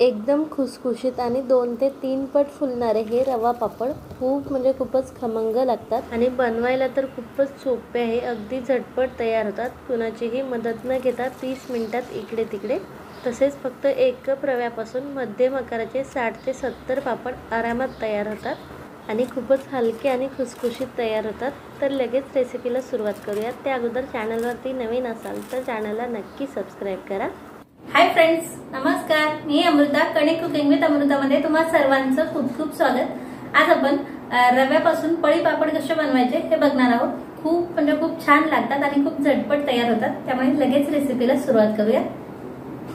एकदम खुसखुशीत आणि 2 ते 3 पट फुलणारे हे रवा पापड खूपच खमंग लागतात आणि बनवायला तर खूपच सोपे आहे। अगदी झटपट तयार होतात, कुणाचीही मदत न घेता 30 मिनिटात इकडे तिकडे। तसेच फक्त 1 कप रव्यापासून मध्यम आकाराचे 60 ते 70 पापड आरामात तयार होतात आणि खूपच हलके आणि खुसखुशीत तयार होतात। तर लगेच रेसिपीला सुरुवात करूयात। त्या अगोदर चॅनलवरती नवीन असाल तर चॅनलला नक्की सबस्क्राइब करा। हाय फ्रेंड्स, नमस्कार। मी अमृता, कणिक कुकिंग विथ अमृतामध्ये तुम्हा सर्वांचं खूप खूप स्वागत। आज आपण रव्यापासून पळी पापड कसे बनवायचे हे बघणार आहोत। खूप छान लागतात आणि खूप झटपट तयार होतात, त्यामुळे लगेच रेसिपीला सुरुवात करूया।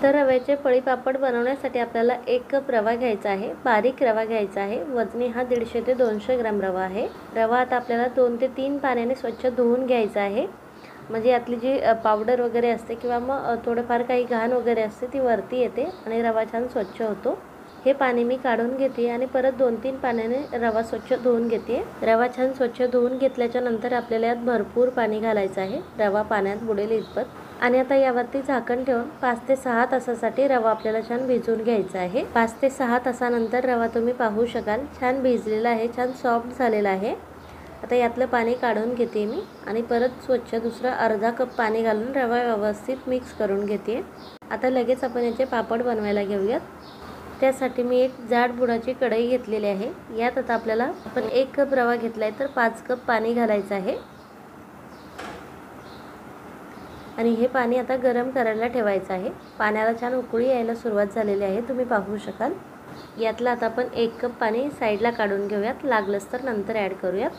तर रव्याचे पळी पापड बनवण्यासाठी आपल्याला 1 कप रवा घ्यायचा आहे, बारीक रवा घ्यायचा आहे। वजनी हा 150 ते 200 ग्रॅम रवा आहे। रवा आता आपल्याला 2 ते 3 पाण्याने स्वच्छ धुवून घ्यायचा आहे, म्हणजे यातली जी पावडर वगैरे असते किंवा मग थोडंफार काही घाण वगैरे असते ती वरती येते आणि रवा छान स्वच्छ होतो। हे पाणी मी काढून घेते आणि परत 2-3 पाण्याने रवा स्वच्छ धुवून घेते। रवा छान स्वच्छ धुवून घेतल्याच्या नंतर आपल्याला यात भरपूर पाणी घालायचं आहे, रवा पाण्यात बुडेल इतपत। आणि आता यावरती झाकण ठेवून 5 ते 6 तासासाठी रवा आपल्याला छान भिजवून घ्यायचा आहे। 5 ते 6 तासानंतर रवा तुम्ही पाहू शकाल छान भिजलेला आहे, छान सॉफ्ट झालेला आहे। आता यातलं पाणी काढून घेते मी आणि परत स्वच्छ दुसरा अर्धा कप पाणी घालून रवा व्यवस्थित मिक्स करून घेते। आता लगेच आपण याचे पापड बनवायला घेऊयात। त्यासाठी मी एक जाड बुडाची कढई घेतलेली आहे। यात आता आपण 1 कप रवा घेतलाय तर 5 कप पाणी घालायचं आहे आणि हे पाणी आता गरम करायला ठेवायचं आहे। पाण्याला छान उकळी यायला सुरुवात झालेली आहे, तुम्ही पाहू शकाल। यातलं आता आपण 1 कप पाणी साईडला काढून घेऊयात, लागलंच तर नंतर ॲड करूयात।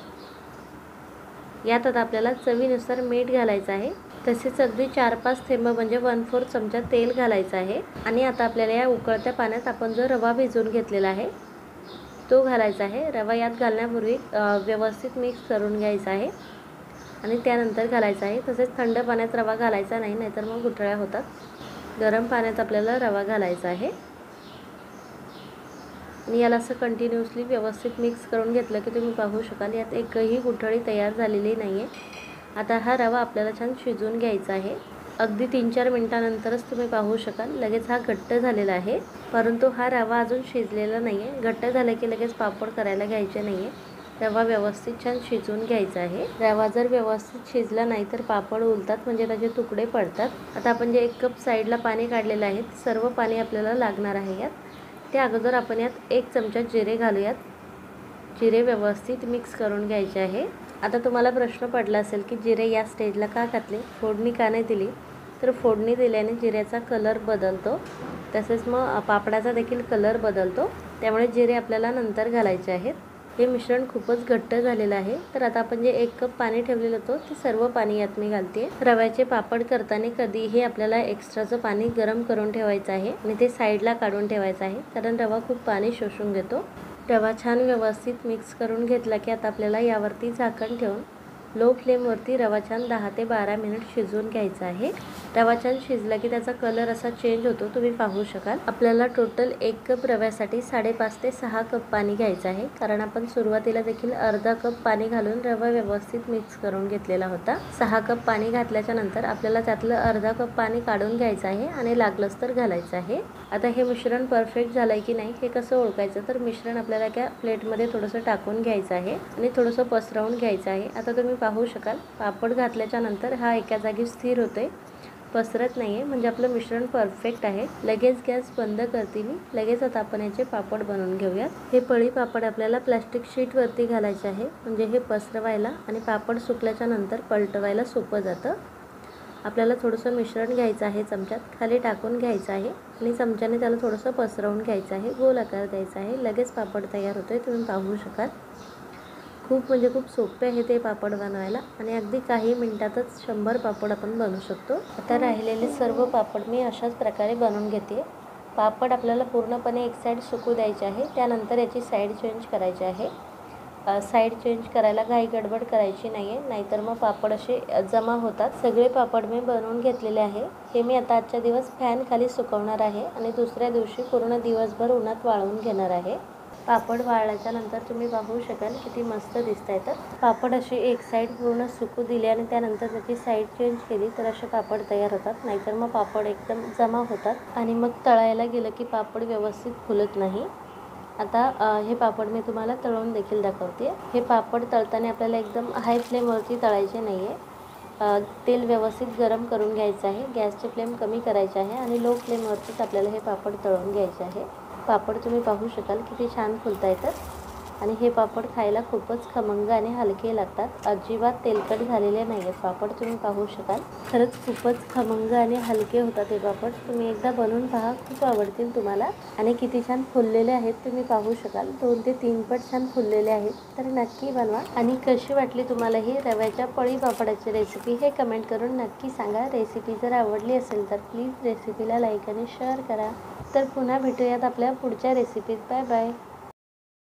यात आता आपल्याला चवीनुसार मीठ घालायचं आहे, तसेच अगदी 4-5 थेंब म्हणजे 1/4 चमचा तेल घालायचं आहे। आणि आता आपल्याला या उकळत्या पाण्यात आपण जो रवा भिजवून घेतलेला आहे तो घालायचा आहे। रवा यात घालण्यापूर्वी व्यवस्थित मिक्स करून घ्यायचा आहे आणि त्यानंतर घालायचा आहे। तसेच थंड पाण्यात रवा घालायचा नाही, नाहीतर मग गुठळ्या होतात। गरम पाण्यात आपल्याला रवा घालायचा आहे आणि याला असं कंटिन्युअसली व्यवस्थित मिक्स करून घेतलं की तुम्ही पाहू शकाल यात एकही गुठळी तयार झालेली नाहीये। आता हा रवा आपल्याला छान शिजवून घ्यायचा आहे। अगदी 3-4 मिनिटांनंतरच तुम्ही पाहू शकाल लगेच हा घट्ट झालेला आहे, परंतु हा रवा अजून शिजलेला नाहीये। घट्ट झाला की लगेच पापड करायला घ्यायचे नाहीये, रवा व्यवस्थित छान शिजवून घ्यायचा आहे। रवा जर व्यवस्थित शिजला नाही तर पापड उलतात, म्हणजे त्याचे तुकडे पडतात। आता आपण जे 1 कप साईडला पाणी काढलेलं आहे सर्व पाणी आपल्याला लागणार आहे यात। त्या अगोदर आपण यात 1 चमचा जिरे घालूयात। जिरे व्यवस्थित मिक्स करून घ्यायचे आहे। आता तुम्हाला प्रश्न पडला असेल की जिरे या स्टेजला का घातले, फोडणी का नाही दिली? तर फोडणी दिल्याने जिऱ्याचा कलर बदलतो, तसेच मग पापडाचा देखील कलर बदलतो, त्यामुळे जिरे आपल्याला नंतर घालायचे आहेत। हे मिश्रण खूपच घट्ट झालेलं आहे, तर आता आपण जे 1 कप पाणी ठेवलेलं होतं ते सर्व पाणी यात मी घालते। रव्याचे पापड करताना कधीही आपल्याला एक्स्ट्राचं पाणी गरम करून ठेवायचं आहे आणि ते साईडला काढून ठेवायचं आहे, कारण रवा खूप पाणी शोषून घेतो। रवा छान व्यवस्थित मिक्स करून घेतला की आता आपल्याला यावरती झाकण ठेवून लो फ्लेमवरती रवा छान 10 ते 12 मिनिट शिजवून घ्यायचा आहे। रवा छान शिजला की त्याचा कलर असा चेंज होतो, तुम्ही पाहू शकाल। आपल्याला टोटल 1 कप रव्यासाठी 5.5 ते 6 कप पाणी घ्यायचं आहे, कारण आपण सुरुवातीला देखील अर्धा कप पाणी घालून रवा व्यवस्थित मिक्स करून घेतलेला होता। 6 कप पाणी घातल्याच्या नंतर आपल्याला त्यातलं अर्धा कप पाणी काढून घ्यायचं आहे आणि लागलंच तर घालायचं आहे। आता हे मिश्रण परफेक्ट झालंय की नाही हे कसं ओळखायचं, तर मिश्रण आपल्याला एका प्लेटमध्ये थोडंसं टाकून घ्यायचं आहे आणि थोडंसं पसरवून घ्यायचं आहे। आता तुम्ही पाहू शकाल पापड घातल्याच्या नंतर हा एका जागी स्थिर होतोय, पसरत नाहीये, म्हणजे आपलं मिश्रण परफेक्ट आहे। लगेच गॅस बंद करते मी। लगेच आता आपण याचे पापड बनवून घेऊयात। हे पळी पापड आपल्याला प्लास्टिक शीट वरती घालायचे आहे, म्हणजे हे पसरवायला आणि पापड सुकल्याच्या नंतर पलटवायला सोपं जातं। आपल्याला थोडंसं मिश्रण घ्यायचं आहे, चमच्यात खाली टाकून घ्यायचं आहे आणि चमच्याने त्याला थोडंसं पसरवून घ्यायचं आहे, गोल आकार द्यायचा आहे। लगेच पापड तयार होतोय, तुम्ही पाहू शकाल। खूप सोपे आहे ते पापड बनवायला आणि अगदी काही मिनिटातच 100 पापड आपण बनवू शकतो। आता राहिलेले सर्व पापड मी अशाच प्रकारे बनवून घेते। पापड आपल्याला पूर्णपणे एक साईड सुकू द्यायचे आहे, त्यानंतर याची साईड चेंज करायची आहे। साईड चेंज करायला घाई गडबड करायची नाहीये, नाहीतर मग पापड असे जमा होतात। सगळे पापड मी बनवून घेतलेले आहे। हे मी आता आजच्या दिवस फॅन खाली सुकवणार आहे आणि दुसऱ्या दिवशी पूर्ण दिवसभर उन्हात वाळवून घेणार आहे। पापड वाळल्याच्या नंतर तुम्ही पाहू शकाल किती मस्त दिसत आहे. तर पापड असे एक साईड पूर्ण सुकू दिले आणि त्यानंतर त्याची साईड चेंज केली तर असे पापड तयार होतात. नाहीतर मग पापड एकदम जमा होतात आणि मग तळायला गेलं की पापड व्यवस्थित फुलत नाही. आता हे पापड मी तुम्हाला तळून देखील दाखवते. हे पापड तळताना आपल्याला एकदम हाय फ्लेमवरती तळायचे नाही आहे. तेल व्यवस्थित गरम करून घ्यायचं आहे. गॅसची फ्लेम कमी करायची आहे आणि लो फ्लेमवरतीच आपल्याला हे पापड तळून घ्यायचे आहे. पापड तुम्ही पाहू शकाल किती छान फुलता येतात आणि हे पापड खायला खूपच खमंग आणि हलके लागतात. अजिबात तेलकट झालेले नाही आहेत पापड. तुम्ही पाहू शकाल खरंच खूपच खमंग आणि हलके होतात हे पापड. तुम्ही एकदा बनवून पहा, खूप आवडतील तुम्हाला. आणि किती छान फुललेले आहेत तुम्ही पाहू शकाल. 2 ते 3 पट छान फुललेले आहेत. तर नक्की बनवा. आणि कशी वाटली तुम्हाला ही रव्याच्या पळी पापडाची रेसिपी हे कमेंट करून नक्की सांगा. रेसिपी जर आवडली असेल तर प्लीज रेसिपीला लाईक आणि शेअर करा. तर पुन्हा भेटूयात आपल्या पुढच्या रेसिपीत. Bye bye.